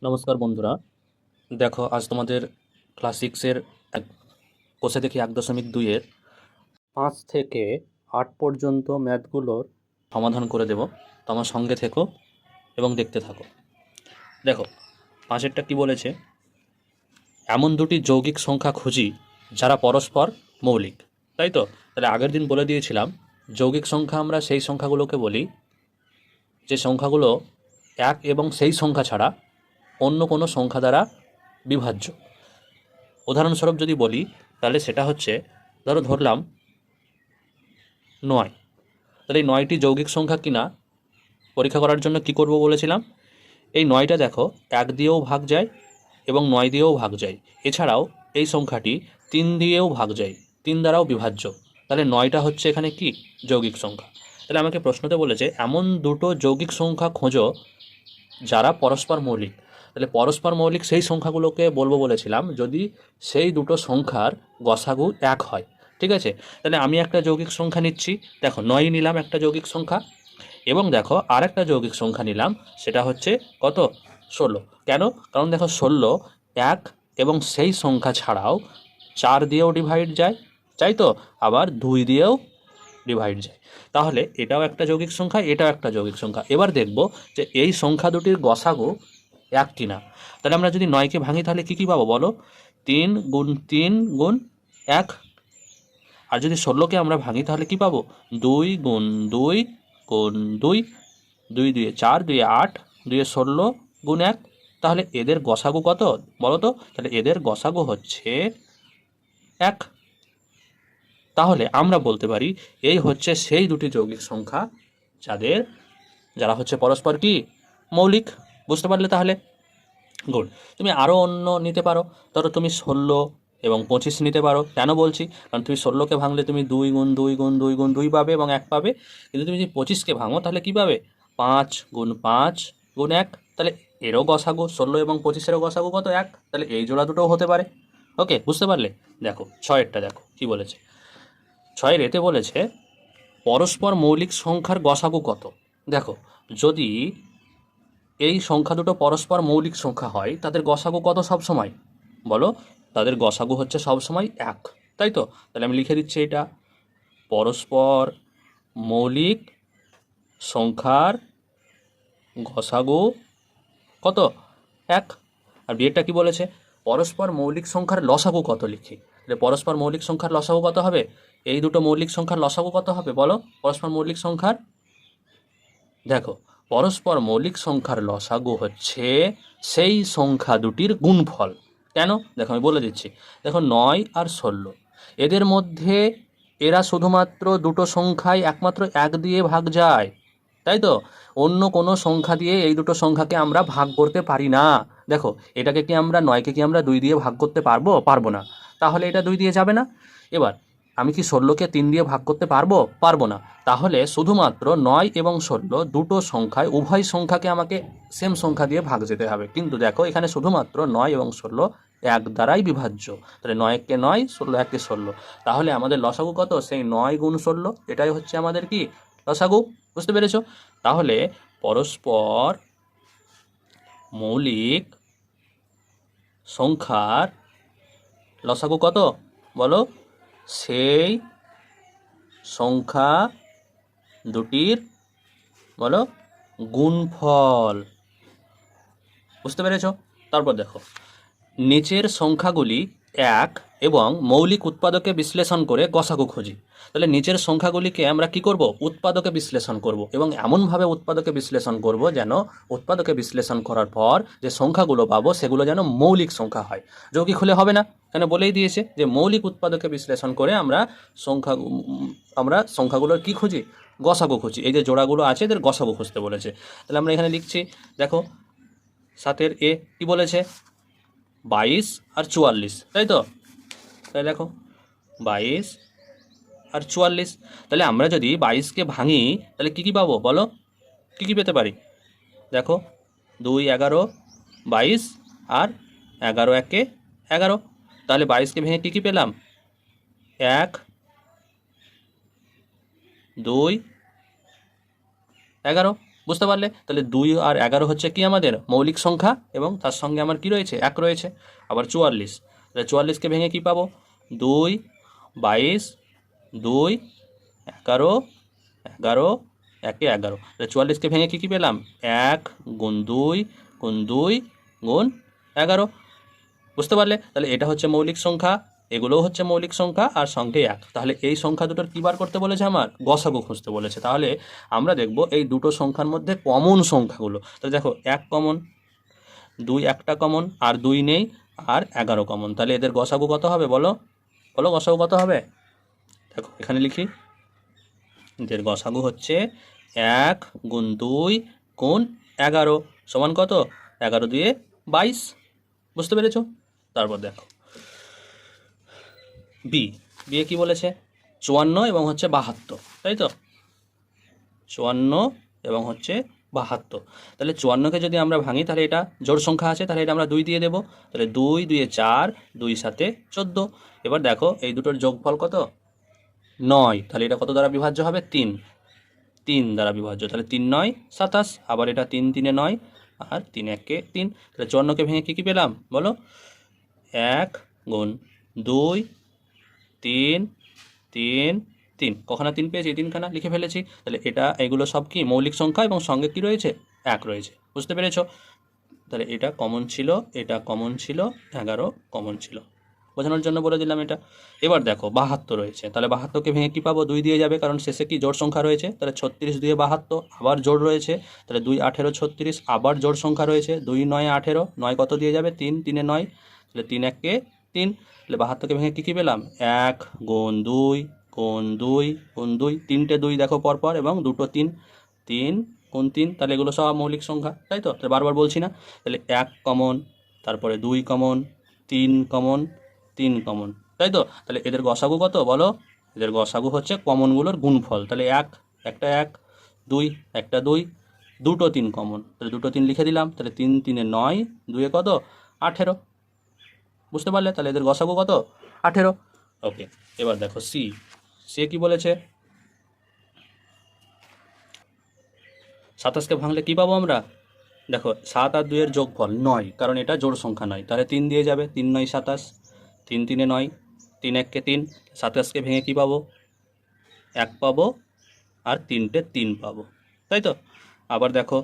নমস্কার বন্ধুরা। দেখো, আজ তোমাদের ক্লাস সিক্সের কোষে দেখি 1.2-এর 5 থেকে 8 পর্যন্ত ম্যাথগুলোর সমাধান করে দেব। তো আমার সঙ্গে থেকো এবং দেখতে থাকো। দেখো, 5এরটা কি বলেছে, এমন দুটি যৌগিক সংখ্যা খুঁজি যারা পরস্পর মৌলিক। তাই তো? তাহলে আগের দিন বলে দিয়েছিলাম যৌগিক সংখ্যা আমরা সেই সংখ্যাগুলোকে বলি যে সংখ্যাগুলো এক এবং সেই সংখ্যা ছাড়া অন্য কোনো সংখ্যা দ্বারা বিভাজ্য। উদাহরণস্বরূপ যদি বলি তাহলে সেটা হচ্ছে, ধরলাম 9। তাহলে এই 9টি যৌগিক সংখ্যা কিনা পরীক্ষা করার জন্য কি করব বলেছিলাম, এই 9টা দেখো 1 দিয়েও ভাগ যায় এবং 9 দিয়েও ভাগ যায়। এছাড়াও এই সংখ্যাটি 3 দিয়েও ভাগ যায়, 3 দ্বারাও বিভাজ্য। তাহলে 9টা হচ্ছে এখানে কি যৌগিক সংখ্যা। তাহলে আমাকে প্রশ্নতে বলেছে এমন দুটো যৌগিক সংখ্যা খোঁজো যারা পরস্পর মৌলিক। তাহলে পরস্পর মৌলিক সেই সংখ্যাগুলোকে বলবো বলেছিলাম যদি সেই দুটো সংখ্যার গসাগু 1 হয়। ঠিক আছে? তাহলে আমি একটা যৌগিক সংখ্যা নিচ্ছি, দেখো 9 নিলাম একটা যৌগিক সংখ্যা, এবং দেখো আর একটা যৌগিক সংখ্যা নিলাম, সেটা হচ্ছে কত, 16। কেন? কারণ দেখো 16 1 এবং সেই সংখ্যা ছাড়াও 4 দিয়েও ডিভাইড যায়, তাই তো, আবার 2 দিয়েও ডিভাইড যায়। তাহলে এটাও একটা যৌগিক সংখ্যা, এটাও একটা যৌগিক সংখ্যা। এবার দেখব যে এই সংখ্যা দুটির গসাগু 1 কিনা। তাহলে আমরা যদি 9কে ভাঙি তাহলে কি পাবো বলো, 3 গুণ 3 গুণ 1। আর যদি 16কে আমরা ভাঙি তাহলে কি পাবো, 2 গুণ 2 গুণ 2, 2 2 4, 2 8, 2 16 গুণ 1। তাহলে এদের গসাগু কত বলো তো? তাহলে এদের গসাগু হচ্ছে 1। তাহলে আমরা বলতে পারি এই হচ্ছে সেই দুটি যৌগিক সংখ্যা যারা হচ্ছে পরস্পর কি মৌলিক। বুঝতে পারলে তাহলে? গুড। তুমি আরও অন্য নিতে পারো, ধরো তুমি 16 এবং 25 নিতে পারো। কেন বলছি? কারণ তুমি 16কে ভাঙলে তুমি 2 গুণ 2 গুণ 2 গুণ 2 পাবে এবং 1 পাবে। কিন্তু তুমি যদি 25কে ভাঙো তাহলে কি পাবে, 5 গুণ 5 গুণ 1। তাহলে এরও গসাগু 16 এবং 25-এরও গসাগু কত, 1। তাহলে এই জোড়া দুটোও হতে পারে। ওকে, বুঝতে পারলে? দেখো 6এরটা দেখো কি বলেছে। 6-এর এতে বলেছে পরস্পর মৌলিক সংখ্যার গসাগু কত। দেখো, যদি এই সংখ্যা দুটো পরস্পর মৌলিক সংখ্যা হয় তাদের গসাগু কত সব সময় বলো? তাদের গসাগু হচ্ছে সব সময় 1, তাই তো? তাহলে আমি লিখে দিচ্ছি এটা, পরস্পর মৌলিক সংখ্যার গসাগু কত, 1। আর বিয়েরটা কি বলেছে, পরস্পর মৌলিক সংখ্যার লসাগু কত লিখি। তাহলে পরস্পর মৌলিক সংখ্যার লসাগু কত হবে, এই দুটো মৌলিক সংখ্যার লসাগু কত হবে বলো? পরস্পর মৌলিক সংখ্যার, দেখো পরস্পর মৌলিক সংখ্যার লসাগু হচ্ছে সেই সংখ্যা দুটির গুণফল। কেন? দেখো আমি বলে দিচ্ছি। দেখো 9 আর 16 এদের মধ্যে এরা শুধুমাত্র দুটো সংখ্যায় একমাত্র 1 দিয়ে ভাগ যায়, তাই তো? অন্য কোনো সংখ্যা দিয়ে এই দুটো সংখ্যাকে আমরা ভাগ করতে পারি না। দেখো এটাকে কি আমরা 9কে কি আমরা 2 দিয়ে ভাগ করতে পারবো? পারবো না। তাহলে এটা 2 দিয়ে যাবে না। এবার আমি কি 16কে 3 দিয়ে ভাগ করতে পারবো? পারবো না। তাহলে শুধুমাত্র 9 এবং 16 দুটো সংখ্যায়, উভয় সংখ্যাকে আমাকে সেম সংখ্যা দিয়ে ভাগ যেতে হবে। কিন্তু দেখো এখানে শুধুমাত্র 9 এবং 16 1 দ্বারাই বিভাজ্য। তাহলে 9-কে 9, 16-কে 16। তাহলে আমাদের লসাগু কত, সেই 9 গুণ 16। এটাই হচ্ছে আমাদের কি লসাগু। বুঝতে পেরেছো? তাহলে পরস্পর মৌলিক সংখ্যার লসাগু কত বলো? সেই সংখ্যা দুটির বলো গুণফল। বুঝতে পেরেছ? তারপর দেখো, নিচের সংখ্যাগুলি 1 এবং মৌলিক উৎপাদকে বিশ্লেষণ করে গসাগু খুঁজি। তাহলে নিচের সংখ্যাগুলিকে আমরা কি করব, উৎপাদকে বিশ্লেষণ করব, এবং এমনভাবে উৎপাদকে বিশ্লেষণ করব যেন উৎপাদকে বিশ্লেষণ করার পর যে সংখ্যাগুলো পাবো সেগুলো যেন মৌলিক সংখ্যা হয়। যৌগিক হলে হবে না, কেন বলেই দিয়েছে যে মৌলিক উৎপাদকে বিশ্লেষণ করে আমরা সংখ্যাগুলোর কি খুঁজি, গসাগু খুঁজি। এই যে জোড়াগুলো আছে এদের গসাগু খুঁজতে বলেছে। তাহলে আমরা এখানে লিখছি, দেখো 7-এর এ কি বলেছে, 22 আর 44, তাই তো? তাহলে দেখো 22 আর 44। তাহলে আমরা যদি 22কে ভাঙি তাহলে কী কী পাবো বলো? কী কী পেতে পারি? দেখো 2 11, 22 আর 11 1-এ 11। তাহলে 22কে ভেঙে কী কী পেলাম, 1 2 11। বুঝতে পারলে? তাহলে 2 আর 11 হচ্ছে কি আমাদের মৌলিক সংখ্যা এবং তার সঙ্গে আমার কি রয়েছে 1 রয়েছে। আবার 44, তাহলে 44কে ভেঙে কি পাবো 2, 22, 2, 11, 11, 1 11, তাহলে 44কে ভেঙে কি পেলাম 1 গুণ 2 গুণ 2 গুণ 11। বুঝতে পারলে? তাহলে এটা হচ্ছে মৌলিক সংখ্যা, এগুলোও হচ্ছে মৌলিক সংখ্যা আর সঙ্গে 1। তাহলে এই সংখ্যা দুটোর কী বার করতে বলেছে আমার গসাগু খুঁজতে বলেছে। তাহলে আমরা দেখব এই দুটো সংখ্যার মধ্যে কমন সংখ্যাগুলো। তো দেখো 1 কমন, 2 একটা কমন, আর 2 নেই, আর 11 কমন। তাহলে এদের গসাগু কত হবে বলো? বলো গসাগু কত হবে? দেখো এখানে লিখি, এদের গসাগু হচ্ছে 1 গুণ 2 গুণ 11 সমান কত 11 দিয়ে 22। বুঝতে পেরেছো? তারপর দেখো বি, বিয়ে কি বলেছে 54 এবং হচ্ছে 72, তাই তো 54 এবং হচ্ছে 72। তাহলে 54কে যদি আমরা ভাঙি তাহলে এটা জোড় সংখ্যা আছে, তাহলে এটা আমরা 2 দিয়ে দেবো। তাহলে 2 2 4, 2 7 14। এবার দেখো এই দুটোর যোগফল কত 9, তাহলে এটা কত দ্বারা বিভাজ্য হবে 3, 3 দ্বারা বিভাজ্য। তাহলে 3 9 27, আবার এটা 3 3 9 আর 3 1 3। তাহলে 54কে ভেঙে কী কী পেলাম বলো 1 গুণ 2 3 3 3, কখানা 3 পেয়েছি 3খানা লিখে ফেলেছি। তাহলে এটা এগুলো সব কি মৌলিক সংখ্যা এবং সঙ্গে কি রয়েছে 1 রয়েছে। বুঝতে পেরেছো? তাহলে এটা কমন ছিল, এটা কমন ছিল, 11 কমন ছিল, বোঝানোর জন্য বলে দিলাম এটা। এবার দেখো 72 রয়েছে, তাহলে 72কে ভেঙে কী পাবো 2 দিয়ে যাবে, কারণ শেষে কি জোড় সংখ্যা রয়েছে। তাহলে 36 2 72, আবার জোড় রয়েছে, তাহলে 2 18 36, আবার জোড় সংখ্যা রয়েছে 2 9 18, 9 কত দিয়ে যাবে 3 3 9, তাহলে 3 1 3। তাহলে 72কে ভেঙে কী কী পেলাম 1 গুণ 2 গুণ 2 গুণ 2, 3টে 2 দেখো পরপর এবং দুটো 3, 3 গুণ 3, তাহলে এগুলো সব মৌলিক সংখ্যা, তাই তো? তাহলে বারবার বলছি না। তাহলে 1 কমন, তারপরে 2 কমন, 3 কমন, 3 কমন, তাই তো? তাহলে এদের গসাগু কত বলো? এদের গসাগু হচ্ছে কমনগুলোর গুণফল। তাহলে 1 একটা 1, 2 একটা 2, দুটো 3 কমন, তাহলে দুটো 3 লিখে দিলাম। তাহলে 3 3 9, 2 কত 18। বুঝতে পারলে? তাহলে এদের গসাগু কত 18। ওকে, এবার দেখো সি, সে কি বলেছে 27কে ভাঙলে কি পাবো আমরা? দেখো 7 আর 2 এর যোগফল 9, কারণ এটা জোড় সংখ্যা নয়, তাহলে 3 দিয়ে যাবে, 3 9 27, 3 3 9, 3 1 3। 27কে ভেঙে কি পাবো 1 পাবো আর 3টে 3 পাবো, তাই তো? আবার দেখো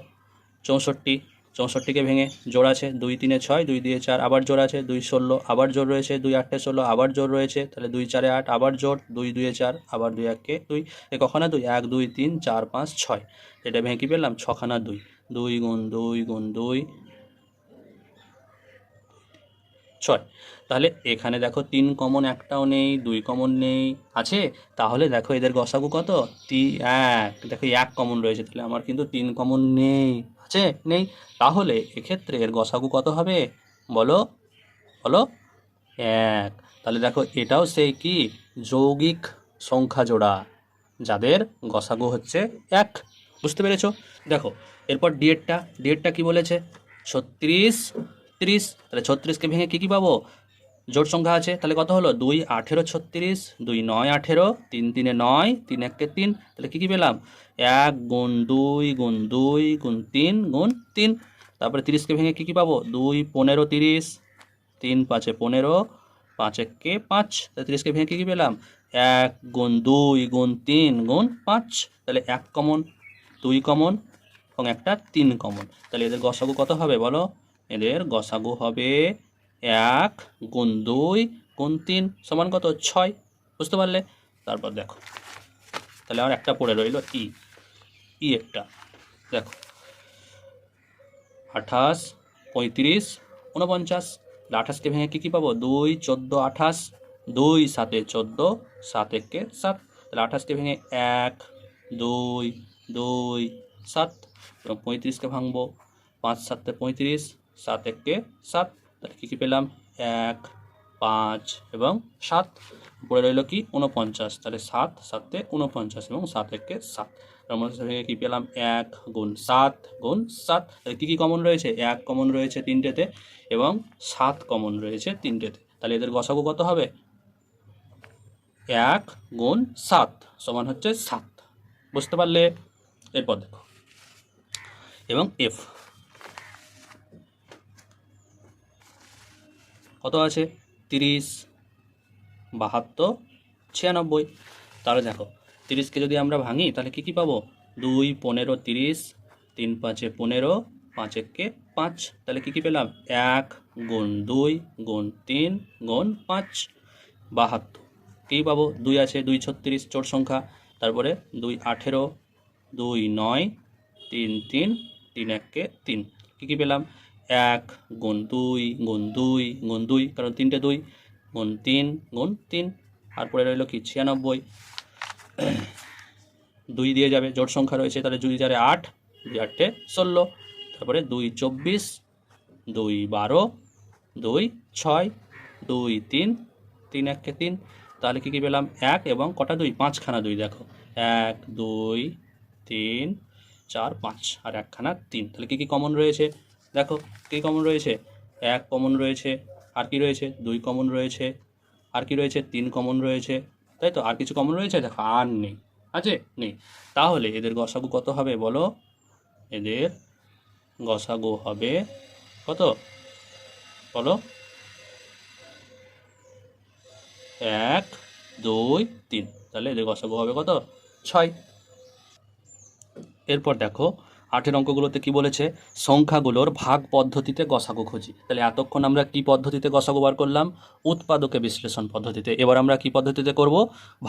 64, 64কে ভেঙে জোড় আছে 2 3 6, 2 2 4, আবার জোড় আছে 2 16, আবার জোড় রয়েছে 2 8 16, আবার জোড় রয়েছে, তাহলে 2 4 8, আবার জোড় 2 2 4, আবার 2 1 2। এ কখনা 2 1 2 3 4 5 6, এটা ভেঙে কি পেলাম 6খানা 2, 2 গুণ 2 গুণ 2 6। তাহলে এখানে দেখো 3 কমন একটাও নেই, 2 কমন নেই, আছে? তাহলে দেখো এদের গসাগু কত 1, দেখো 1 কমন রয়েছে, তাহলে আমার কিন্তু 3 কমন নেই, আছে নেই। তাহলে এক্ষেত্রে এর গসাগু কত হবে বলো? বলো 1। তাহলে দেখো এটাও সেই কি যৌগিক সংখ্যা জোড়া যাদের গসাগু হচ্ছে 1। বুঝতে পেরেছো? দেখো এরপর ডিএডটা, ডিএডটা কি বলেছে 36 30। তাহলে 36কে ভেঙে কী কী পাবো জোড় সংখ্যা আছে, তাহলে কত হলো 2 18 36, 2 9 18, 3 3 9, 3 1 3। তাহলে কী কী পেলাম 1 গুণ 2 গুণ 2 গুণ 3 গুণ 3। তারপরে 30কে ভেঙে কী কী পাবো 2 15 30, 3 5 15, 5 1 5। তাহলে 30কে ভেঙে কী কী পেলাম 1 গুণ 2 গুণ 3 গুণ 5। তাহলে 1 কমন, 2 কমন এবং একটা 3 কমন। তাহলে এদের গসাগু কত হবে বলো? এদের গসাগু হবে 1 গুণ 2 গুণ 3 সমান কত 6। বুঝতে পারলে? তারপর দেখো তাহলে আর একটা পড়ে রইল ই, ই একটা দেখো 28 35 49। 28কে ভেঙে কী কী পাবো 2 14 28, 2 7 14, 7 1 7। তাহলে 28কে ভেঙে 1 2 2 7 এবং 35কে ভাঙবো 5 7 35, 7 1 7। তাহলে কী কী পেলাম 1 5 এবং 7। পড়ে রইল কি 49, তাহলে 7 7 49 এবং 7 1 7। তার মধ্যে থেকে কী পেলাম 1 গুণ 7 গুণ 7। তাহলে কী কী কমন রয়েছে 1 কমন রয়েছে 3টেতে এবং 7 কমন রয়েছে 3টেতে। তাহলে এদের গসাগু কত হবে 1 গুণ 7 সমান হচ্ছে 7। বুঝতে পারলে? এরপর দেখো এবং এফ কত আছে 30, 72, 96। তাহলে দেখো 30কে যদি আমরা ভাঙি তাহলে কী কী পাবো? 2, 15, 30, 3 5 15, 5 1 5। তাহলে কী কী পেলাম? 1 গুণ 2 গুণ 3 গুণ 5, 72। কী পাবো? 2 আছে, 2 36 জোড় সংখ্যা, তারপরে 2 18, 2 9, 3 3, 3 1 3। কী কী পেলাম? 1 গুণ 2 গুণ 2 গুণ 2, কারণ 3টে 2, গুণ 3 গুণ 3। তারপরে রইল কি 96। 2 দিয়ে যাবে, জোড় সংখ্যা রয়েছে, তাহলে 2 4 8, 2 8 16, তারপরে 2 24, 2 12, 2 6, 2 3, 3 1 3। তাহলে কী কী পেলাম? 1 এবং কটা 2? 5খানা 2। দেখো 1 2 3 4 5 আর 1খানা 3। তাহলে কী কী কমন রয়েছে? দেখো কী কমন রয়েছে? 1 কমন রয়েছে, আর কি রয়েছে? 2 কমন রয়েছে, আর কি রয়েছে? 3 কমন রয়েছে, তাই তো? আর কিছু কমন রয়েছে? দেখো আর নেই, আছে? নেই। তাহলে এদের গসাগু কত হবে বলো? এদের গসাগু হবে কত বলো? 1 2 3। তাহলে এদের গসাগু হবে কত? 6। এরপর দেখো 8-এর অঙ্কগুলোতে কি বলেছে? সংখ্যাগুলোর ভাগ পদ্ধতিতে গসাগু খুঁজি। তাহলে এতক্ষণ আমরা কি পদ্ধতিতে গসাগু বার করলাম? উৎপাদকে বিশ্লেষণ পদ্ধতিতে। এবার আমরা কি পদ্ধতিতে করব?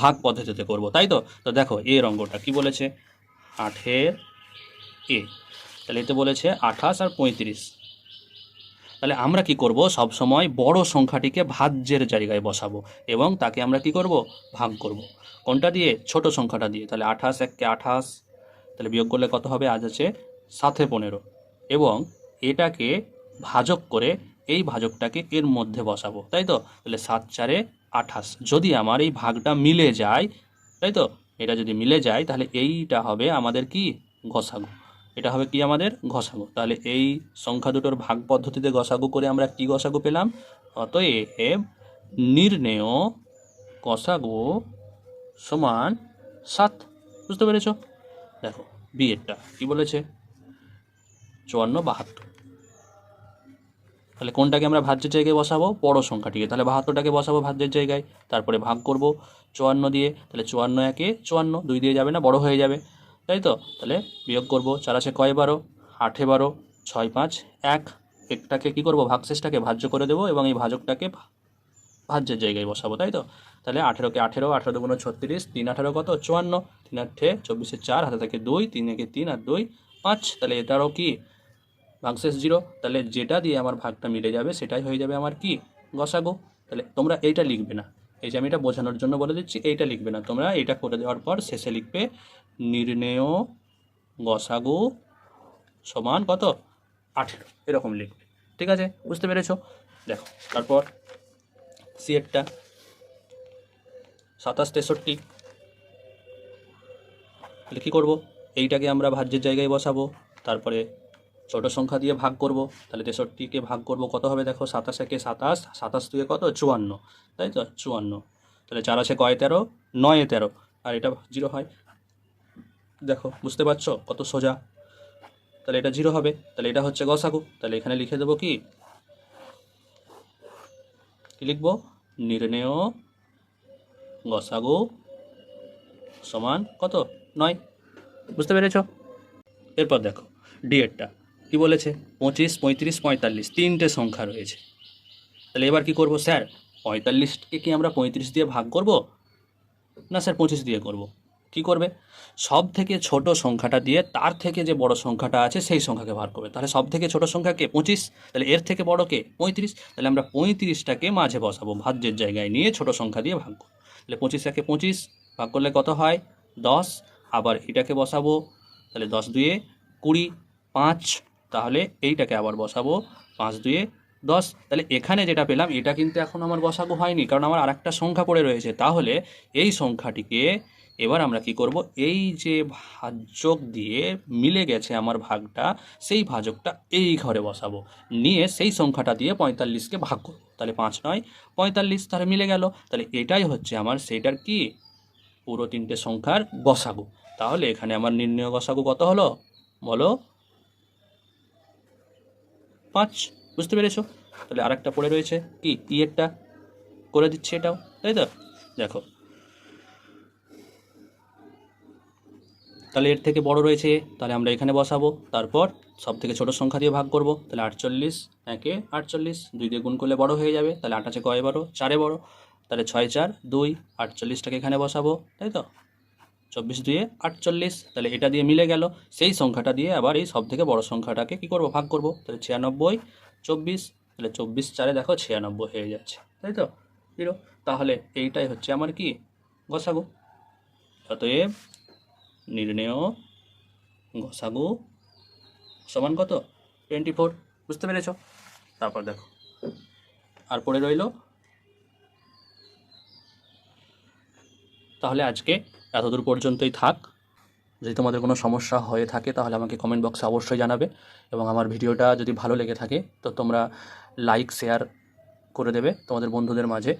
ভাগ পদ্ধতিতে করব, তাই তো? তো দেখো এর অঙ্কটা কি বলেছে? 8-এর এ, তাহলে এতে বলেছে 28 আর 35। তাহলে আমরা কি করব? সব সময় বড় সংখ্যাটিকে ভাজ্যের জায়গায় বসাবো এবং তাকে আমরা কি করব? ভাগ করব। কোনটা দিয়ে? ছোট সংখ্যাটা দিয়ে। তাহলে 28 1 28, তাহলে বিয়োগ করলে কত হবে? আজ আছে 7 15, এবং এটাকে ভাজক করে এই ভাজকটাকে এর মধ্যে বসাবো, তাই তো? তাহলে 7 4 28। যদি আমার এই ভাগটা মিলে যায়, তাই তো? এটা যদি মিলে যায় তাহলে এইটা হবে আমাদের কি? গসাগু। এটা হবে কি? আমাদের গসাগু। তাহলে এই সংখ্যা দুটোর ভাগ পদ্ধতিতে গসাগু করে আমরা কি গসাগু পেলাম? অতএব নির্ণেয় গসাগু সমান 7। বুঝতে পেরেছ? দেখো বিয়েরটা কি বলেছে? 54 72। তাহলে কোনটাকে আমরা ভাজ্যের জায়গায় বসাবো? বড় সংখ্যাটিকে। তাহলে 72টাকে বসাবো ভাজ্যের জায়গায়, তারপরে ভাগ করব 54 দিয়ে। তাহলে 54 1 54, 2 দিয়ে যাবে না, বড় হয়ে যাবে, তাই তো? তাহলে বিয়োগ করব, 4 আছে কয় 12, 8 12, 6 5 1। একটাকে কী করবো? ভাগশেষটাকে ভাজ্য করে দেবো এবং এই ভাজকটাকে ভাজ্যের জায়গায় বসাবো, তাই তো? তাহলে 18কে 18, 18 দুগুণ 36, 3 18 কত? 54, 3 8 24, 4 হাতে থাকে 2, 3 1 3 আর 2 5। তাহলে এটারও কি? ভাগশেষ 0। তাহলে যেটা দিয়ে আমার ভাগটা মিলে যাবে সেটাই হয়ে যাবে আমার কি? গসাগু। তাহলে তোমরা এইটা লিখবে না, এই যে আমি এটা বোঝানোর জন্য বলে দিচ্ছি, এইটা লিখবে না তোমরা। এটা করে দেওয়ার পর শেষে লিখবে নির্ণেয় গসাগু সমান কত? 18, এরকম লিখবে। ঠিক আছে? বুঝতে পেরেছো? দেখো তারপর সিএরটা 27 63। তাহলে কী করবো? এইটাকে আমরা ভাজ্যের জায়গায় বসাবো, তারপরে ছোট সংখ্যা দিয়ে ভাগ করব। তাহলে 63কে ভাগ করব, কত হবে? দেখো 27 1 27, 27 2 কত? 54, তাই তো? 54। তাহলে 4 আছে কয়? 13, 9 13, আর এটা 0 হয়। দেখো বুঝতে পারছো কত সোজা? তাহলে এটা 0 হবে, তাহলে এটা হচ্ছে গসাগু। তাহলে এখানে লিখে দেবো কি? কি লিখবো? নির্ণেয় গসাগু সমান কত? 9। বুঝতে পেরেছো? এরপর দেখো ডিএরটা কি বলেছে? 25 35 45, 3টে সংখ্যা রয়েছে। তাহলে এবার কি করব স্যার? 45কে কি আমরা 35 দিয়ে ভাগ করব? না স্যার 25 দিয়ে করব। কি করবে? সব থেকে ছোট সংখ্যাটা দিয়ে তার থেকে যে বড় সংখ্যাটা আছে সেই সংখ্যাকে ভাগ করবে। তাহলে সব থেকে ছোট সংখ্যা কে? 25। তাহলে এর থেকে বড় কে? 35। তাহলে আমরা 35টাকে মাঝে বসাবো, ভাজ্যের জায়গায় নিয়ে ছোট সংখ্যা দিয়ে ভাগ করব। তাহলে 25 একে 25, ভাগ করলে কত হয়? 10। আবার এটাকে বসাবো, তাহলে 10 2 20, 5। তাহলে এইটাকে আবার বসাবো, 5 2 10। তাহলে এখানে যেটা পেলাম এটা কিন্তু এখন আমার গসাগু হয়নি, কারণ আমার আরেকটা সংখ্যা পড়ে রয়েছে। তাহলে এই সংখ্যাটিকে এবার আমরা কি করব? এই যে ভাজক দিয়ে মিলে গেছে আমার ভাগটা, সেই ভাজকটা এই ঘরে বসাবো, নিয়ে সেই সংখ্যাটা দিয়ে 45কে ভাগ করব। তাহলে 5 9 45, তাহলে মিলে গেল। তাহলে এটাই হচ্ছে আমার সেইটার কি? পুরো 3টে সংখ্যার গসাগু। তাহলে এখানে আমার নির্ণেয় গসাগু কত হলো বলো? 5। বুঝতে পেরেছো? তাহলে আরেকটা পড়ে রয়েছে কি এরটা করে দিচ্ছি, এটাও তাই তো। দেখো তাহলে এর থেকে বড় রয়েছে, তাহলে আমরা এখানে বসাবো, তারপর সব থেকে ছোট সংখ্যা দিয়ে ভাগ করব। তাহলে 48, 1 48, 2 দিয়ে গুণ করলে বড় হয়ে যাবে। তাহলে 8 আছে কয় বড়, 4 বড়। তাহলে 6 4 2, 48টাকে এখানে বসাবো, তাই তো। 24 2 48, তাহলে এটা দিয়ে মিলে গেল। সেই সংখ্যাটা দিয়ে আবার এই সব থেকে বড় সংখ্যাটাকে কি করব, ভাগ করব। তাহলে 96 24, তাহলে 24 4 দেখো 96 হয়ে যাচ্ছে, তাই তো। 0। তাহলে এইটাই হচ্ছে আমার কি গসাগু। অতএব নির্ণেয় গসাগু সমান কত, 24। বুঝতে পেরেছ? তারপর দেখো আর পড়ে রইল। তাহলে আজকে এতদূর পর্যন্তই থাক। যদি তোমাদের কোনো সমস্যা হয়ে থাকে তাহলে আমাকে কমেন্ট বক্সে অবশ্যই জানাবে, এবং আমার ভিডিওটা যদি ভালো লেগে থাকে তো তোমরা লাইক শেয়ার করে দেবে তোমাদের বন্ধুদের মাঝে।